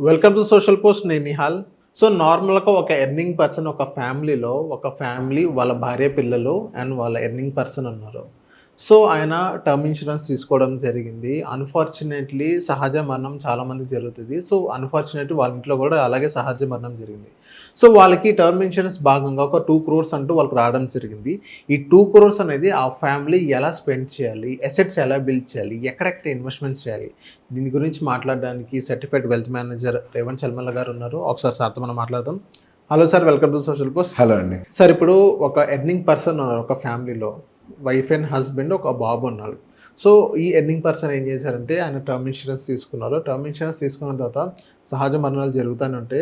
Welcome to social post. నేను Nihal. So నార్మల్గా ఒక ఎర్నింగ్ పర్సన్, ఒక ఫ్యామిలీలో ఒక ఫ్యామిలీ వాళ్ళ భార్య పిల్లలు అండ్ వాళ్ళ ఎర్నింగ్ పర్సన్ ఉన్నారు. సో ఆయన టర్మ్ ఇన్సూరెన్స్ తీసుకోవడం జరిగింది. అన్ఫార్చునేట్లీ సహజ మరణం చాలామందికి జరుగుతుంది. సో అన్ఫార్చునేట్లీ వాళ్ళ ఇంట్లో కూడా అలాగే సహజ మరణం జరిగింది. సో వాళ్ళకి టర్మ్ ఇన్సూరెన్స్ భాగంగా ఒక 2 crores అంటూ వాళ్ళకి రావడం జరిగింది. ఈ 2 crores అనేది ఆ ఫ్యామిలీ ఎలా స్పెండ్ చేయాలి, అసెట్స్ ఎలా బిల్డ్ చేయాలి, ఎక్కడెక్కడ ఇన్వెస్ట్మెంట్స్ చేయాలి, దీని గురించి మాట్లాడడానికి సర్టిఫైడ్ వెల్త్ మేనేజర్ రేవంత్ చల్మల్ల గారు ఉన్నారు. ఒకసారి సార్తో మనం మాట్లాడదాం. Hello sir, welcome to social post. Hello అండి. సార్, ఇప్పుడు ఒక ఎర్నింగ్ పర్సన్ ఉన్నారు, ఒక ఫ్యామిలీలో వైఫ్ అండ్ హస్బెండ్, ఒక బాబు ఉన్నాడు. సో ఈ ఎర్నింగ్ పర్సన్ ఏం చేశారంటే ఆయన టర్మ్ ఇన్సూరెన్స్ తీసుకున్నారు. టర్మ్ ఇన్సూరెన్స్ తీసుకున్న తర్వాత సహజ మరణాలు జరుగుతూనే ఉంటే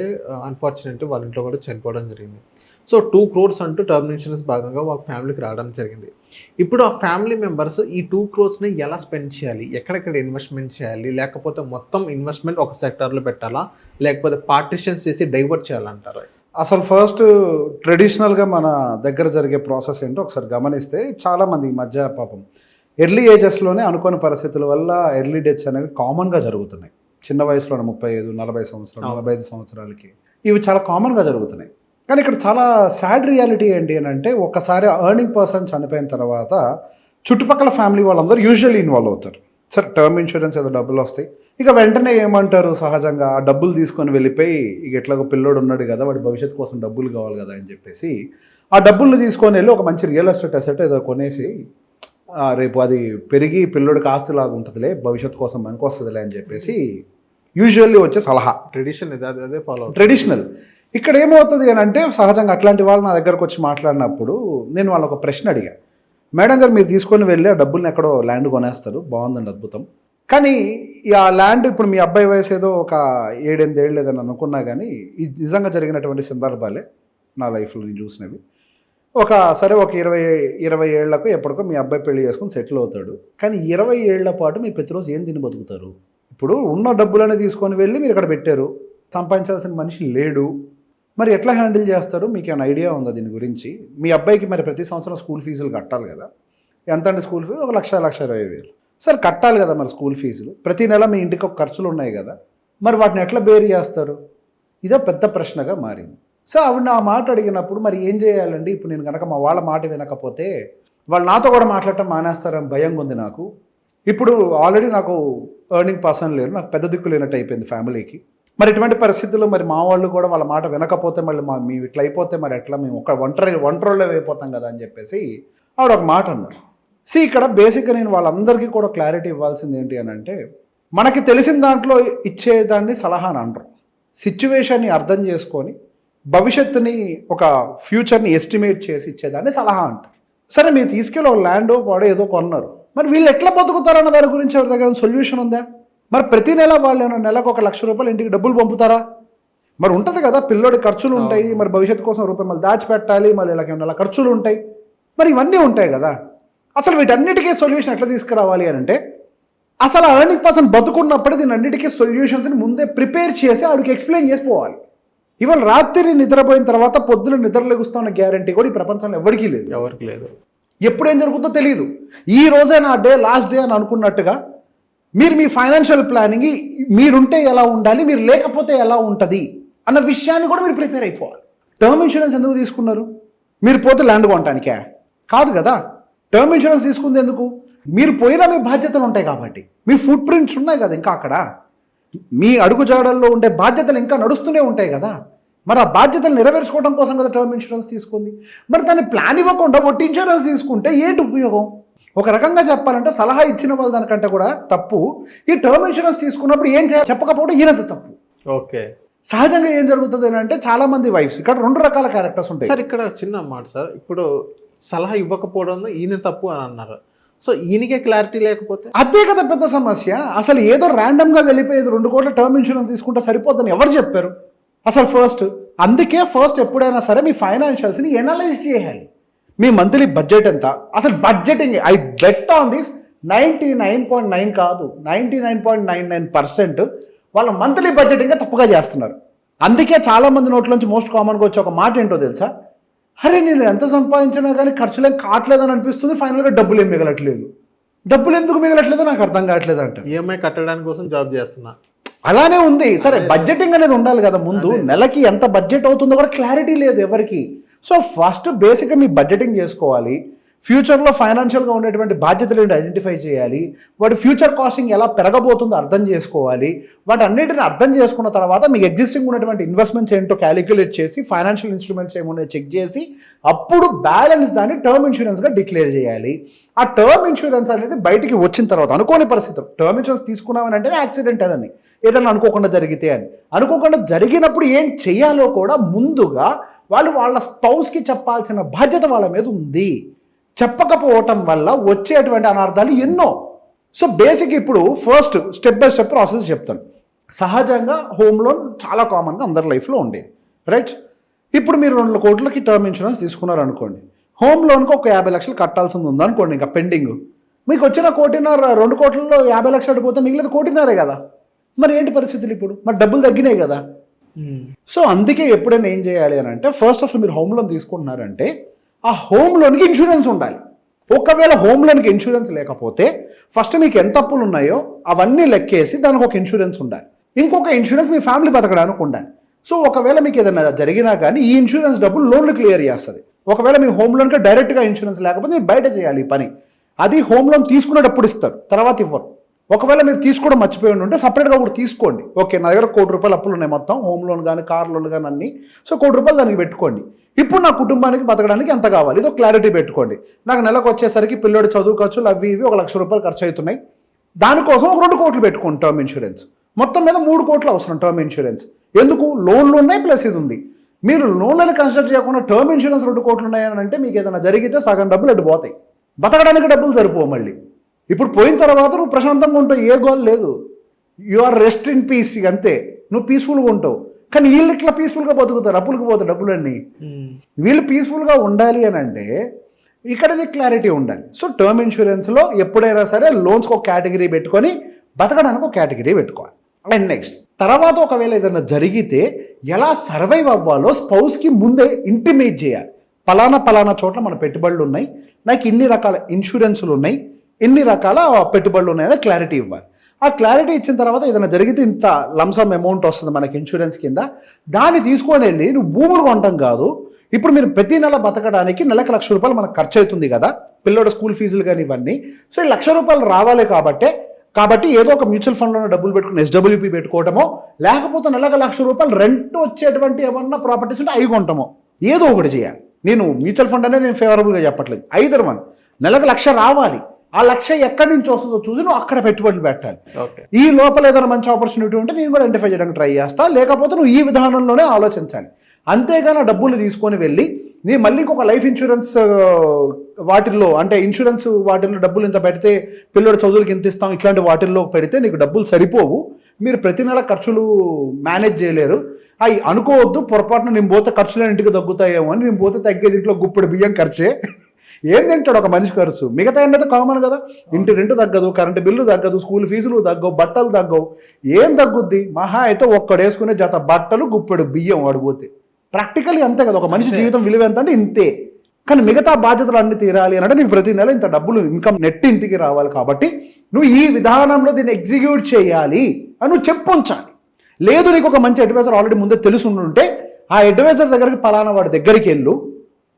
అన్ఫార్చునేట్లీ వాళ్ళ ఇంట్లో కూడా చనిపోవడం జరిగింది. సో 2 crores అంటూ టర్మ్ ఇన్సూరెన్స్ భాగంగా వాళ్ళ ఫ్యామిలీకి రావడం జరిగింది. ఇప్పుడు ఆ ఫ్యామిలీ మెంబర్స్ ఈ 2 crores ఎలా స్పెండ్ చేయాలి, ఎక్కడెక్కడ ఇన్వెస్ట్మెంట్ చేయాలి, లేకపోతే మొత్తం ఇన్వెస్ట్మెంట్ ఒక సెక్టార్లో పెట్టాలా, లేకపోతే పార్టిషన్స్ చేసి డైవర్ట్ చేయాలంటారా? అసలు ఫస్ట్ ట్రెడిషనల్గా మన దగ్గర జరిగే ప్రాసెస్ ఏంటో ఒకసారి గమనిస్తే చాలామంది ఈ మధ్య పాపం ఎర్లీ ఏజెస్లోనే అనుకోని పరిస్థితుల వల్ల ఎర్లీ డెత్స్ అనేవి కామన్గా జరుగుతున్నాయి. చిన్న వయసులోనే 35, 40 సంవత్సరాలు, 45 సంవత్సరాలకి ఇవి చాలా కామన్గా జరుగుతున్నాయి. కానీ ఇక్కడ చాలా సాడ్ రియాలిటీ ఏంటి అని అంటే, ఒక్కసారి ఎర్నింగ్ పర్సన్ చనిపోయిన తర్వాత చుట్టుపక్కల ఫ్యామిలీ వాళ్ళందరూ యూజువల్లీ ఇన్వాల్వ్ అవుతారు. సరే, టర్మ్ ఇన్సూరెన్స్ ఏదో డబ్బులు వస్తాయి, ఇక వెంటనే ఏమంటారు, సహజంగా ఆ డబ్బులు తీసుకొని వెళ్ళిపోయి ఇక ఎట్లాగో పిల్లోడు ఉన్నాడు కదా, వాడి భవిష్యత్తు కోసం డబ్బులు కావాలి కదా అని చెప్పేసి ఆ డబ్బుల్ని తీసుకొని వెళ్ళి ఒక మంచి రియల్ ఎస్టేట్ అసెట్ ఏదో కొనేసి రేపు అది పెరిగి పిల్లోడికి ఆస్తిలాగా ఉంటుందిలే, భవిష్యత్తు కోసం మనకు వస్తుందిలే అని చెప్పేసి యూజువల్లీ వచ్చే సలహా. ట్రెడిషన్ అదే ఫాలో. ట్రెడిషనల్. ఇక్కడ ఏమవుతుంది అని అంటే, సహజంగా అట్లాంటి వాళ్ళు నా దగ్గరకు వచ్చి మాట్లాడినప్పుడు నేను వాళ్ళకి ఒక ప్రశ్న అడిగా. మేడం గారు, మీరు తీసుకొని వెళ్ళి ఆ డబ్బుల్ని ఎక్కడో ల్యాండ్ కొనేస్తారు, బాగుందండి, అద్భుతం. కానీ ఆ ల్యాండ్ ఇప్పుడు మీ అబ్బాయి వయసు ఏదో ఒక 7-8 ఏళ్ళు ఏదని అనుకున్నా, కానీ ఇది నిజంగా జరిగినటువంటి సందర్భాలే నా లైఫ్లో నేను చూసినవి. ఒక 20 ఏళ్లకు ఎప్పటికో మీ అబ్బాయి పెళ్లి చేసుకుని సెటిల్ అవుతాడు. కానీ 20 ఏళ్ల పాటు మీ ప్రతిరోజు ఏం తిని బతుకుతారు? ఇప్పుడు ఉన్న డబ్బులనే తీసుకొని వెళ్ళి మీరు ఇక్కడ పెట్టారు, సంపాదించాల్సిన మనిషి లేడు, మరి ఎట్లా హ్యాండిల్ చేస్తారు? మీకు ఏమైనా ఐడియా ఉందా దీని గురించి? మీ అబ్బాయికి మరి ప్రతి సంవత్సరం స్కూల్ ఫీజులు కట్టాలి కదా. ఎంత అంటే స్కూల్ ఫీజు 1,20,000. సరే, కట్టాలి కదా మరి స్కూల్ ఫీజులు. ప్రతి నెల మీ ఇంటికి ఒక ఖర్చులు ఉన్నాయి కదా, మరి వాటిని ఎట్లా బేర్ చేస్తారు? ఇదో పెద్ద ప్రశ్నగా మారింది. సో ఆవిడ నా మాట అడిగినప్పుడు మరి ఏం చేయాలండి, ఇప్పుడు నేను కనుక మా వాళ్ళ మాట వినకపోతే వాళ్ళు నాతో కూడా మాట్లాడటం మానేస్తారని భయంగా ఉంది నాకు. ఇప్పుడు ఆల్రెడీ నాకు ఎర్నింగ్ పర్సన్ లేరు, నాకు పెద్ద దిక్కు లేనట్టు అయిపోయింది ఫ్యామిలీకి. మరి ఇటువంటి పరిస్థితుల్లో మరి మా వాళ్ళు కూడా వాళ్ళ మాట వినకపోతే మళ్ళీ మేము ఇట్లా అయిపోతే మరి ఎట్లా, మేము ఒక ఒంటరిలో అయిపోతాం కదా అని చెప్పేసి ఆవిడ ఒక మాట అన్నారు. ఇక్కడ బేసిక్గా నేను వాళ్ళందరికీ కూడా క్లారిటీ ఇవ్వాల్సింది ఏంటి అని అంటే, మనకి తెలిసిన దాంట్లో ఇచ్చేదాన్ని సలహా అని అంటారు. సిచ్యువేషన్ని అర్థం చేసుకొని భవిష్యత్తుని, ఒక ఫ్యూచర్ని ఎస్టిమేట్ చేసి ఇచ్చేదాన్ని సలహా అంటారు. సరే, మీరు తీసుకెళ్ళి ఒక ల్యాండ్ వాడో ఏదో కొన్నారు, మరి వీళ్ళు ఎట్లా బతుకుతారన్న దాని గురించి ఎవరి దగ్గర సొల్యూషన్ ఉందా? మరి ప్రతి నెల వాళ్ళు నెలకు ₹1,00,000 ఇంటికి డబ్బులు పంపుతారా? మరి ఉంటుంది కదా, పిల్లోడి ఖర్చులు ఉంటాయి, మరి భవిష్యత్తు కోసం రూపాయి మళ్ళీ దాచిపెట్టాలి, మళ్ళీ నెల ఖర్చులు ఉంటాయి, మరి ఇవన్నీ ఉంటాయి కదా. అసలు వీటన్నిటికీ సొల్యూషన్ ఎట్లా తీసుకురావాలి అని అంటే, అసలు ఆ ఎర్నింగ్ పర్సన్ బతుకున్నప్పుడు దీని అన్నిటికీ సొల్యూషన్స్ని ముందే ప్రిపేర్ చేసి ఆవిడకి ఎక్స్ప్లెయిన్ చేసిపోవాలి. ఇవాళ రాత్రి నిద్రపోయిన తర్వాత పొద్దున నిద్రలేగుస్తున్న గ్యారంటీ కూడా ఈ ప్రపంచంలో ఎవరికి లేదు. ఎప్పుడేం జరుగుతుందో తెలియదు. ఈ రోజే నా డే, లాస్ట్ డే అని అనుకున్నట్టుగా మీరు మీ ఫైనాన్షియల్ ప్లానింగ్, మీరుంటే ఎలా ఉండాలి, మీరు లేకపోతే ఎలా ఉంటుంది అన్న విషయాన్ని కూడా మీరు ప్రిపేర్ అయిపోవాలి. టర్మ్ ఇన్సూరెన్స్ ఎందుకు తీసుకున్నారు? మీరు పోతే ల్యాండ్ కొనటానికే? కాదు కదా. టర్మ్ ఇన్సూరెన్స్ తీసుకుంది ఎందుకు? మీరు పోయినా మీ బాధ్యతలు ఉంటాయి కాబట్టి, మీ ఫుట్ ప్రింట్స్ ఉన్నాయి కదా ఇంకా అక్కడ, మీ అడుగుజాడల్లో ఉండే బాధ్యతలు ఇంకా నడుస్తూనే ఉంటాయి కదా. మరి ఆ బాధ్యతలు నెరవేర్చుకోవడం కోసం కదా టర్మ్ ఇన్సూరెన్స్ తీసుకుంది. మరి దాన్ని ప్లాన్ ఇవ్వకుండా ఒట్టి ఇన్సూరెన్స్ తీసుకుంటే ఏంటి ఉపయోగం? ఒక రకంగా చెప్పాలంటే సలహా ఇచ్చిన వాళ్ళ దానికంటే కూడా తప్పు ఈ టర్మ్ ఇన్సూరెన్స్ తీసుకున్నప్పుడు ఏం చేయాలి చెప్పకపోవడం ఈయనది తప్పు. ఓకే. సహజంగా ఏం జరుగుతుంది అని అంటే, చాలా మంది వైఫ్స్, ఇక్కడ 2 రకాల క్యారెక్టర్స్ ఉంటాయి. సార్, ఇక్కడ చిన్న మాట సార్, ఇప్పుడు సలహా ఇవ్వకపోవడం ఈయన తప్పు అని అన్నారు. సో ఈయనకే క్లారిటీ లేకపోతే అదే కదా పెద్ద సమస్య. అసలు ఏదో ర్యాండమ్గా వెళ్ళిపోయేది 2 కోట్ల టర్మ్ ఇన్సూరెన్స్ తీసుకుంటే సరిపోద్దని ఎవరు చెప్పారు అసలు? అందుకే ఫస్ట్ ఎప్పుడైనా సరే మీ ఫైనాన్షియల్స్ని ఎనలైజ్ చేయాలి. మీ మంత్లీ బడ్జెట్ ఎంత? అసలు budgeting, I bet on this, 99.9 కాదు 99.99% వాళ్ళ మంత్లీ బడ్జెటింగ్ తప్పుగా చేస్తున్నారు. అందుకే చాలామంది నోట్లోంచి మోస్ట్ కామన్గా వచ్చే ఒక మాట ఏంటో తెలుసా? అరే, నేను ఎంత సంపాదించినా కానీ ఖర్చులేం కావట్లేదని అనిపిస్తుంది, ఫైనల్గా డబ్బులు ఏం మిగలట్లేదు. డబ్బులు ఎందుకు మిగలట్లేదో నాకు అర్థం కావట్లేదు అంట. ఈఎంఐ కట్టడానికి కోసం జాబ్ చేస్తున్నా, అలానే ఉంది. సరే బడ్జెటింగ్ అనేది ఉండాలి కదా ముందు. నెలకి ఎంత బడ్జెట్ అవుతుందో కూడా క్లారిటీ లేదు ఎవరికి. సో ఫస్ట్ బేసిక్గా మీ బడ్జెటింగ్ చేసుకోవాలి. ఫ్యూచర్లో ఫైనాన్షియల్గా ఉండేటువంటి బాధ్యతలు ఏంటి ఐడెంటిఫై చేయాలి. వాటి ఫ్యూచర్ కాస్టింగ్ ఎలా పెరగబోతుందో అర్థం చేసుకోవాలి. వాటి అన్నిటిని అర్థం చేసుకున్న తర్వాత మీకు ఎగ్జిస్టింగ్ ఉన్నటువంటి ఇన్వెస్ట్మెంట్స్ ఏంటో క్యాలిక్యులేట్ చేసి ఫైనాన్షియల్ ఇన్స్ట్రుమెంట్స్ ఏమున్నాయో చెక్ చేసి అప్పుడు బ్యాలెన్స్ దాన్ని టర్మ్ ఇన్సూరెన్స్గా డిక్లేర్ చేయాలి. ఆ టర్మ్ ఇన్సూరెన్స్ అనేది బయటికి వచ్చిన తర్వాత అనుకోని పరిస్థితులు టర్మ్ ఇన్సూరెన్స్ తీసుకున్నామని అంటే యాక్సిడెంట్ అని ఏదైనా అనుకోకుండా జరిగితే అని అనుకోకుండా జరిగినప్పుడు ఏం చేయాలో కూడా ముందుగా వాళ్ళ స్పౌస్కి చెప్పాల్సిన బాధ్యత వాళ్ళ మీద ఉంది. చెప్పకపోవటం వల్ల వచ్చేటువంటి అనర్థాలు ఎన్నో. సో బేసిక్ ఇప్పుడు first step by step process చెప్తాను. సహజంగా హోమ్ లోన్ చాలా కామన్గా అందరి లైఫ్లో ఉండేది, రైట్? ఇప్పుడు మీరు 2 కోట్లకి టర్మ్ ఇన్సూరెన్స్ తీసుకున్నారనుకోండి, హోమ్ లోన్కి ఒక 50 లక్షలు కట్టాల్సింది ఉందనుకోండి, ఇంకా పెండింగ్. మీకు వచ్చిన 1.5 2 కోట్లలో 50 లక్షలు అడిపోతే మిగిలిన 1.5 కదా. మరి ఏంటి పరిస్థితులు ఇప్పుడు? మరి డబ్బులు తగ్గినాయి కదా. సో అందుకే ఎప్పుడైనా ఏం చేయాలి అని అంటే ఫస్ట్ అసలు మీరు హోమ్ లోన్ తీసుకుంటున్నారంటే ఆ హోమ్ లోన్కి ఇన్సూరెన్స్ ఉండాలి. ఒకవేళ హోమ్ లోన్కి ఇన్సూరెన్స్ లేకపోతే ఫస్ట్ మీకు ఎంత అప్పులు ఉన్నాయో అవన్నీ లెక్కేసి దానికి ఒక ఇన్సూరెన్స్ ఉండాలి. ఇంకొక ఇన్సూరెన్స్ మీ ఫ్యామిలీ బతకడానికి ఉండాలి. సో ఒకవేళ మీకు ఏదైనా జరిగినా కానీ ఈ ఇన్సూరెన్స్ డబ్బులు లోన్లు క్లియర్ చేస్తుంది. ఒకవేళ మీ హోమ్ లోన్కి డైరెక్ట్గా ఇన్సూరెన్స్ లేకపోతే మీరు బయట చేయాలి ఈ పని. అది హోమ్ లోన్ తీసుకునేటప్పుడు ఇస్తారు, తర్వాత ఇవ్వరు. ఒకవేళ మీరు తీసుకోవడం మర్చిపోయి ఉంటే సపరేట్గా కూడా తీసుకోండి. ఓకే, నా దగ్గర 1 కోటి రూపాయలు అప్పులు ఉన్నాయి మొత్తం, హోమ్ లోన్ కానీ కార్ లోన్ కానీ అన్ని. సో 1 కోటి రూపాయలు దానికి పెట్టుకోండి. ఇప్పుడు నా కుటుంబానికి బతకడానికి ఎంత కావాలి ఇదో క్లారిటీ పెట్టుకోండి. నాకు నెలకు వచ్చేసరికి పిల్లోడి చదువు ఖర్చులు అవి ఇవి 1 లక్ష రూపాయలు ఖర్చు అవుతున్నాయి. దానికోసం 2 కోట్లు పెట్టుకోండి టర్మ్ ఇన్సూరెన్స్. మొత్తం మీద 3 కోట్లు అవసరం టర్మ్ ఇన్సూరెన్స్. ఎందుకు? లోన్లు ఉన్నాయి ప్లస్ ఇది ఉంది. మీరు లోన్లను కన్సిడర్ చేయకుండా టర్మ్ ఇన్సూరెన్స్ 2 కోట్లు ఉన్నాయని అంటే మీకు ఏదైనా జరిగితే సగం డబ్బులు అటు పోతాయి, బతకడానికి డబ్బులు సరిపోవు. మళ్ళీ ఇప్పుడు పోయిన తర్వాత నువ్వు ప్రశాంతంగా ఉంటావు, ఏ గోల్ లేదు, you are rest in peace, అంతే, నువ్వు పీస్ఫుల్గా ఉంటావు. కానీ వీళ్ళు ఇట్లా పీస్ఫుల్గా బతుకుతారు, అప్పులకు పోతాయి డబ్బులన్నీ. వీళ్ళు పీస్ఫుల్గా ఉండాలి అని అంటే ఇక్కడ క్లారిటీ ఉండాలి. సో టర్మ్ ఇన్సూరెన్స్లో ఎప్పుడైనా సరే లోన్స్కి ఒక కేటగిరీ పెట్టుకొని బతకడానికి ఒక కేటగిరీ పెట్టుకోవాలి. అండ్ నెక్స్ట్ తర్వాత ఒకవేళ ఏదైనా జరిగితే ఎలా సర్వైవ్ అవ్వాలో స్పౌస్కి ముందే ఇంటిమేట్ చేయాలి. పలానా చోట్ల మన పెట్టుబడులు ఉన్నాయి, నాకు ఇన్ని రకాల ఇన్సూరెన్సులు ఉన్నాయి, ఇన్ని రకాల పెట్టుబడులు ఉన్నాయని క్లారిటీ ఇవ్వాలి. ఆ క్లారిటీ ఇచ్చిన తర్వాత ఏదైనా జరిగితే ఇంత లంసమ్ అమౌంట్ వస్తుంది మనకి ఇన్సూరెన్స్ కింద, దాన్ని తీసుకొని వెళ్ళి నువ్వు భూములు కొనటం కాదు. ఇప్పుడు మీరు ప్రతి నెల బతకడానికి నెలకు 1 లక్ష రూపాయలు మనకు ఖర్చు అవుతుంది కదా, పిల్లల స్కూల్ ఫీజులు కానీ ఇవన్నీ. సో 1 లక్ష రూపాయలు రావాలి కాబట్టి ఏదో ఒక మ్యూచువల్ ఫండ్లోనే డబ్బులు పెట్టుకుని SWP పెట్టుకోవటమో, లేకపోతే నెలకు 1 లక్ష రూపాయలు రెంట్ వచ్చేటువంటి ఏమన్నా ప్రాపర్టీస్ ఉంటే అవి కొంటామో, ఏదో ఒకటి చేయాలి. నేను మ్యూచువల్ ఫండ్ అనేది నేను ఫేవరబుల్గా చెప్పట్లేదు. ఐదర్ వన్, నెలకు 1 లక్ష రావాలి. ఆ 1 లక్ష ఎక్కడి నుంచి వస్తుందో చూసి నువ్వు అక్కడ పెట్టుబడులు పెట్టాలి. ఈ లోపల ఏదైనా మంచి ఆపర్చునిటీ ఉంటే నేను కూడా ఐడెంటిఫై చేయడానికి ట్రై చేస్తా, లేకపోతే నువ్వు ఈ విధానంలోనే ఆలోచించాలి. అంతేగాని డబ్బులు తీసుకొని వెళ్ళి నీ మళ్ళీ ఇంకొక లైఫ్ ఇన్సూరెన్స్ వాటిల్లో, అంటే ఇన్సూరెన్స్ వాటిల్లో డబ్బులు ఇంత పెడితే పిల్లడి చదువులకి ఇంత ఇస్తాం, ఇట్లాంటి వాటిల్లో పెడితే నీకు డబ్బులు సరిపోవు, మీరు ప్రతి నెల ఖర్చులు మేనేజ్ చేయలేరు. అవి అనుకోవద్దు, పొరపాటున నేను పోతే ఖర్చులు ఇంటికి తగ్గుతాయేమో అని. నేను పోతే తగ్గేది ఇంట్లో గుప్పుడు బియ్యం ఖర్చే. ఏం తింటాడు ఒక మనిషి ఖర్చు? మిగతా ఏంటంటే కామన్ కదా, ఇంటి రెంట్ తగ్గదు, కరెంటు బిల్లు తగ్గదు, స్కూల్ ఫీజులు తగ్గవు, బట్టలు తగ్గవు, ఏం తగ్గుద్ది? మహా అయితే ఒక్కడేసుకునే జత బట్టలు గుప్పెడు బియ్యం వాడిపోతే. ప్రాక్టికల్లీ అంతే కదా, ఒక మనిషి జీవితం విలువ ఎంత అంటే ఇంతే. కానీ మిగతా బాధ్యతలు అన్ని తీరాలి అంటే నీకు ప్రతి నెల ఇంత డబ్బులు ఇన్కమ్ నెట్ ఇంటికి రావాలి. కాబట్టి నువ్వు ఈ విధానంలో దీన్ని ఎగ్జిక్యూట్ చేయాలి అని నువ్వు ఉంచాలి. లేదు నీకు ఒక మంచి అడ్వైజర్ ఆల్రెడీ ముందే తెలుసుంటే ఆ అడ్వైజర్ దగ్గరికి పలానా వాడి దగ్గరికి వెళ్ళు,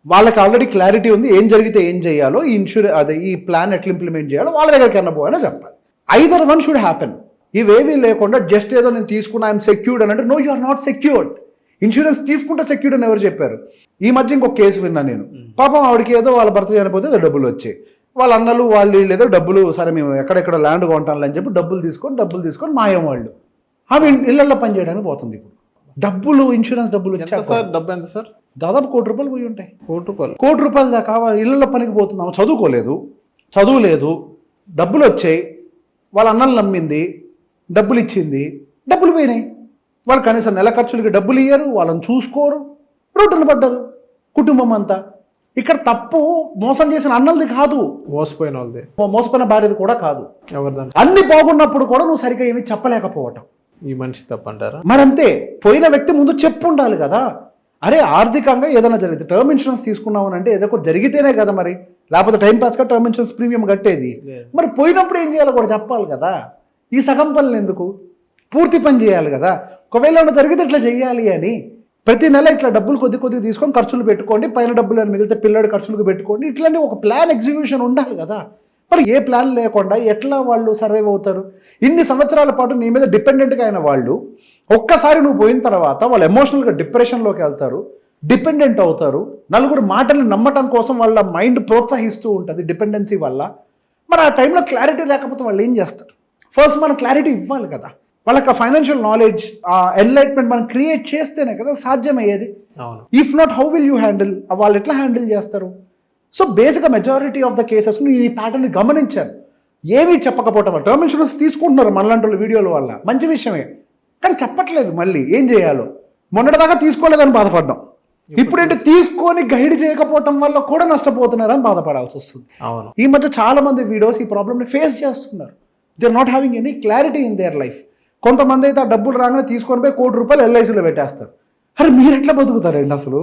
వాళ్ళకి ఆల్రెడీ క్లారిటీ ఉంది ఏం జరిగితే ఏం చేయాలో, ఈ ఈ ప్లాన్ ఎట్లా ఇంప్లిమెంట్ చేయాలో వాళ్ళ దగ్గరికి పోయినా చెప్పాలి. Either one should happen. ఇవేమీ లేకుండా జస్ట్ ఏదో నేను తీసుకున్నా ఐఎమ్ సెక్యూర్డ్ అని అంటే no, you are not secured. Insurance తీసుకుంటే సెక్యూర్డ్ అని ఎవరు చెప్పారు? ఈ మధ్య ఇంకొక కేసు విన్నా నేను. పాపం ఆవిడకి ఏదో వాళ్ళ భర్త చనిపోతే ఏదో డబ్బులు వచ్చాయి, వాళ్ళ అన్నలు వాళ్ళు ఏదో డబ్బులు, సరే మేము ఎక్కడెక్కడ ల్యాండ్ కొంటాను అని చెప్పి డబ్బులు తీసుకొని మాయం వాళ్ళు. ఆమె ఇళ్లలో పని చేయడానికి పోతుంది. ఇప్పుడు డబ్బులు, ఇన్సూరెన్స్ డబ్బులు డబ్బు ఎంత సార్? దాదాపు 1 కోటి రూపాయలు పోయి ఉంటాయి. 1 కోటి రూపాయలు దాకా ఇళ్లలో పనికి పోతున్నాము. చదువు లేదు, డబ్బులు వచ్చాయి, వాళ్ళ అన్నలు నమ్మింది, డబ్బులు ఇచ్చింది, డబ్బులు పోయినాయి. వాళ్ళు కనీసం నెల ఖర్చులకి డబ్బులు ఇయ్యరు, వాళ్ళని చూసుకోరు, రోడ్డున పడ్డారు కుటుంబం అంతా. ఇక్కడ తప్పు మోసం చేసిన అన్నలది కాదు, మోసపోయిన భార్యది కూడా కాదు. అన్ని బాగున్నప్పుడు కూడా నువ్వు సరిగ్గా ఏమీ చెప్పలేకపోవటం ఈ మనిషి తప్పంటారా? మరంతే. పోయిన వ్యక్తి ముందు చెప్పు ఉండాలి కదా. అరే ఆర్థికంగా ఏదైనా జరిగితే టర్మ్ ఇన్సూరెన్స్ తీసుకున్నావు అంటే ఏదో ఒకటి జరిగితేనే కదా మరి, లేకపోతే టైంపాస్గా టర్మ్ ఇన్సూరెన్స్ ప్రీమియం కట్టేది. మరి పోయినప్పుడు ఏం చేయాలో కూడా చెప్పాలి కదా. ఈ సగం పనులు ఎందుకు? పూర్తి పని చేయాలి కదా. ఒకవేళ ఏమైనా జరిగితే ఇట్లా చేయాలి అని ప్రతి నెల ఇట్లా డబ్బులు కొద్ది తీసుకొని ఖర్చులు పెట్టుకోండి, పైన డబ్బులు అని మిగిలితే పిల్లడి ఖర్చులకు పెట్టుకోండి, ఇట్లాంటి ఒక ప్లాన్ ఎగ్జిక్యూషన్ ఉండాలి కదా. మరి ఏ ప్లాన్ లేకుండా ఎట్లా వాళ్ళు సర్వైవ్ అవుతారు? ఇన్ని సంవత్సరాల పాటు నీ మీద డిపెండెంట్గా అయిన వాళ్ళు ఒక్కసారి నువ్వు పోయిన తర్వాత వాళ్ళు ఎమోషనల్గా డిప్రెషన్లోకి వెళ్తారు, డిపెండెంట్ అవుతారు, నలుగురు మాటలు నమ్మటం కోసం వాళ్ళ మైండ్ ప్రోత్సహిస్తూ ఉంటుంది డిపెండెన్సీ వల్ల. మరి ఆ టైంలో క్లారిటీ లేకపోతే వాళ్ళు ఏం చేస్తారు? ఫస్ట్ మనం క్లారిటీ ఇవ్వాలి కదా వాళ్ళకి. ఆ ఫైనాన్షియల్ నాలెడ్జ్, ఆ ఎన్లైట్మెంట్ మనం క్రియేట్ చేస్తేనే కదా సాధ్యమయ్యేది. అవును. If not how will you handle? వాళ్ళు ఎట్లా హ్యాండిల్ చేస్తారు? సో బేసిక్గా మెజారిటీ ఆఫ్ ద కేసెస్ ఈ ప్యాటర్న్ని గమనించాను. ఏమీ చెప్పకపోవటం వల్ల టర్మ్ ఇన్సూరెన్స్ తీసుకుంటున్నారు మనలాంటి వీడియోల వల్ల, మంచి విషయమే, కానీ చెప్పట్లేదు మళ్ళీ ఏం చేయాలో. మొన్నటిదాకా తీసుకోలేదని బాధపడ్డాం, ఇప్పుడేంటి తీసుకొని గైడ్ చేయకపోవటం వల్ల కూడా నష్టపోతున్నారని బాధపడాల్సి వస్తుంది. అవును. ఈ మధ్య చాలా మంది వీడియోస్ ఈ ప్రాబ్లమ్ని ఫేస్ చేస్తున్నారు. They are not having any clarity in their life. కొంతమంది అయితే ఆ డబ్బులు రాగానే తీసుకొని పోయి ₹1,00,00,000 ఎల్ఐసీలో పెట్టేస్తారు. అరే మీరు ఎట్లా బతుకుతారండి అసలు?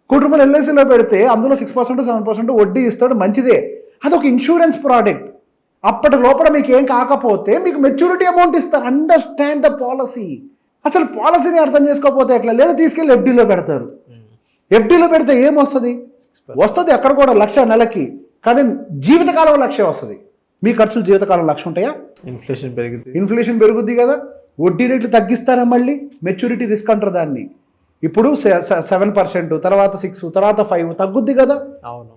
₹1,00,00,000 ఎల్ఐసీలో పెడితే అందులో 6% 7% వడ్డీ ఇస్తాడు, మంచిదే, అదొక ఇన్సూరెన్స్ ప్రోడక్ట్. అప్పటి లోపల మీకు ఏం కాకపోతే మీకు మెచ్యూరిటీ అమౌంట్ ఇస్తారు. Understand the policy. అసలు పాలసీని అర్థం చేసుకోకపోతే ఎట్లా? లేదా తీసుకెళ్ళి ఎఫ్డీలో పెడతారు. ఎఫ్డీలో పెడితే ఏమొస్తుంది? వస్తుంది అక్కడ కూడా 1,00,000 నెలకి, కానీ జీవితకాలం 1,00,000 వస్తుంది. మీ ఖర్చులు జీవితకాలం 1,00,000 ఉంటాయా? ఇన్ఫ్లేషన్ పెరుగుద్ది కదా. వడ్డీ రేట్లు తగ్గిస్తారా మళ్ళీ? మెచ్యూరిటీ రిస్క్ అంటారు దాన్ని. ఇప్పుడు 7%, తర్వాత 6, తర్వాత 5 తగ్గుద్ది కదా.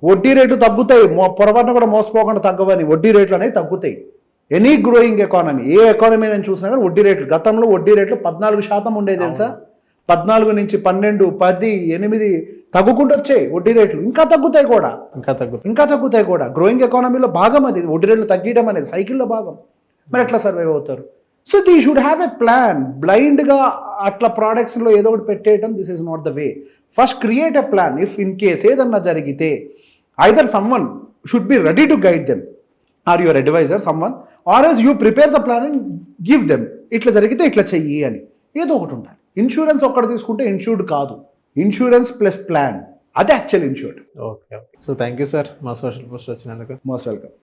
వడ్డీ రేట్లు తగ్గుతాయి, పొరపాటున కూడా మోసపోకుండా తగ్గవని. వడ్డీ రేట్లు అనేవి తగ్గుతాయి. ఎనీ గ్రోయింగ్ ఎకానమీ, ఏ ఎకానమీ నేను చూసినా కానీ వడ్డీ రేట్లు, గతంలో వడ్డీ రేట్లు 14% ఉండేది తెలుసా? 14 నుంచి 12, 10, 8 తగ్గుకుంటూ వచ్చాయి వడ్డీ రేట్లు. ఇంకా తగ్గుతాయి కూడా. గ్రోయింగ్ ఎకానమీలో భాగం అది వడ్డీ రేట్లు తగ్గడం అనేది, సైకిల్లో భాగం. మరి ఎట్లా సర్వైవ్ అవుతారు? సో దీ షుడ్ హ్యావ్ ఎ ప్లాన్. బ్లైండ్గా అట్లా ప్రోడక్ట్స్లో ఏదో ఒకటి పెట్టేయటం, this is not the way. First create a plan. If in case ఏదన్నా జరిగితే either someone should be ready to guide them, or your advisor someone, or else you prepare the plan and give them. ఇట్లా జరిగితే ఇట్లా చెయ్యి అని ఏదో ఒకటి ఉండాలి. ఇన్సూరెన్స్ ఒక్కటి తీసుకుంటే ఇన్సూర్డ్ కాదు, ఇన్సూరెన్స్ ప్లస్ ప్లాన్, అదే actual insured. Okay. So thank you sir మా సోషల్ పోస్ట్ వచ్చినందుకు. Most welcome.